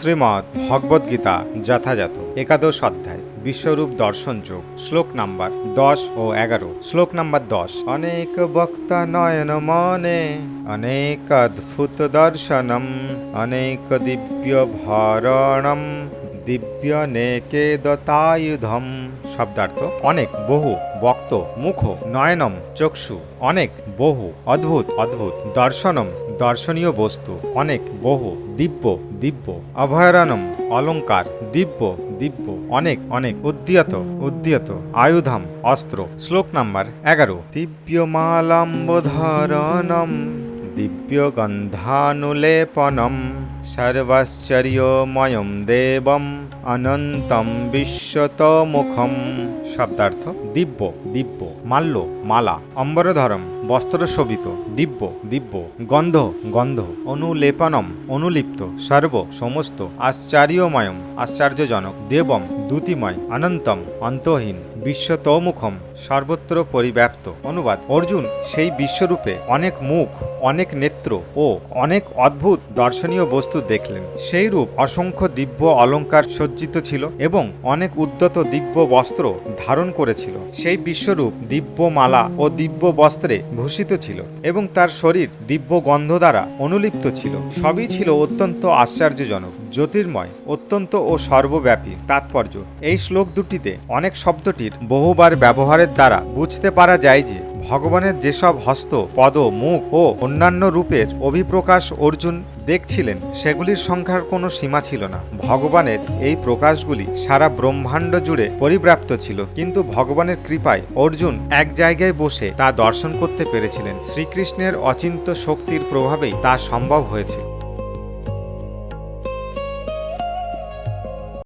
শ্রীমদ্ ভগবদ্গীতা যথাযথ একাদশ অধ্যায় বিশ্বরূপ দর্শন যোগ শ্লোক নাম্বার 10 ও 11। শ্লোক নাম্বার 10। অনেক বক্তা নয়ন মনে অনেক অদ্ভুত দর্শনম অনেক দিব্য ভরণম দিব্য নেকে দতায়ুধম। শব্দার্থ অনেক বহু বক্ত মুখ নয়নম চক্ষু অনেক বহু অদ্ভুত অদ্ভুত দর্শনম দর্শনীয় বস্তু অনেক বহু দিব্য দিব্য অভয়ারণ্যম অলঙ্কার দিব্য দিব্য অনেক অনেক উদ্যত উদ্যত আয়ুধম অস্ত্র। শ্লোক নাম্বার 11। দিব্যমালম্বধরণম দিব্য গন্ধানুলেপনম সর্বাশ্চর্যময়ম দেবম অনন্তম বিশ্বতোমুখম। শব্দার্থ দিব্য দিব্য মাল্য মালা অম্বরধরম বস্ত্র শোভিত দিব্য দিব্য গন্ধ গন্ধ অনুলেপনম অনুলিপ্ত সর্ব সমস্ত আশ্চর্যময়ম আশ্চর্যজনক দেবম দ্যুতিময় অনন্তম অন্তহীন বিশ্বতোমুখম সর্বত্র পরিব্যাপ্ত। অনুবাদ: অর্জুন সেই বিশ্বরূপে অনেক মুখ অনেক নেত্র ও অনেক অদ্ভুত দর্শনীয় বস্তু দেখলেন। সেই রূপ অসংখ্য দিব্য অলঙ্কার সজ্জিত ছিল এবং অনেক উদ্যত দিব্য বস্ত্র ধারণ করেছিল। সেই বিশ্বরূপ দিব্য মালা ও দিব্য বস্ত্রে ভূষিত ছিল এবং তার শরীর দিব্য গন্ধ দ্বারা অনুলিপ্ত ছিল। সবই ছিল অত্যন্ত আশ্চর্যজনক জ্যোতির্ময় অত্যন্ত ও সর্বব্যাপী। তাৎপর্য: এই শ্লোক দুটিতে অনেক শব্দটির বহুবার ব্যবহারের দ্বারা বুঝতে পারা যায় যে ভগবানের যেসব হস্ত পদ মুখ ও অন্যান্য রূপের অভিপ্রকাশ অর্জুন দেখছিলেন সেগুলির সংখ্যার কোনো সীমা ছিল না। ভগবানের এই প্রকাশগুলি সারা ব্রহ্মাণ্ড জুড়ে পরিব্যাপ্ত ছিল, কিন্তু ভগবানের কৃপায় অর্জুন এক জায়গায় বসে তা দর্শন করতে পেরেছিলেন। শ্রীকৃষ্ণের অচিন্ত্য শক্তির প্রভাবেই তা সম্ভব হয়েছিল।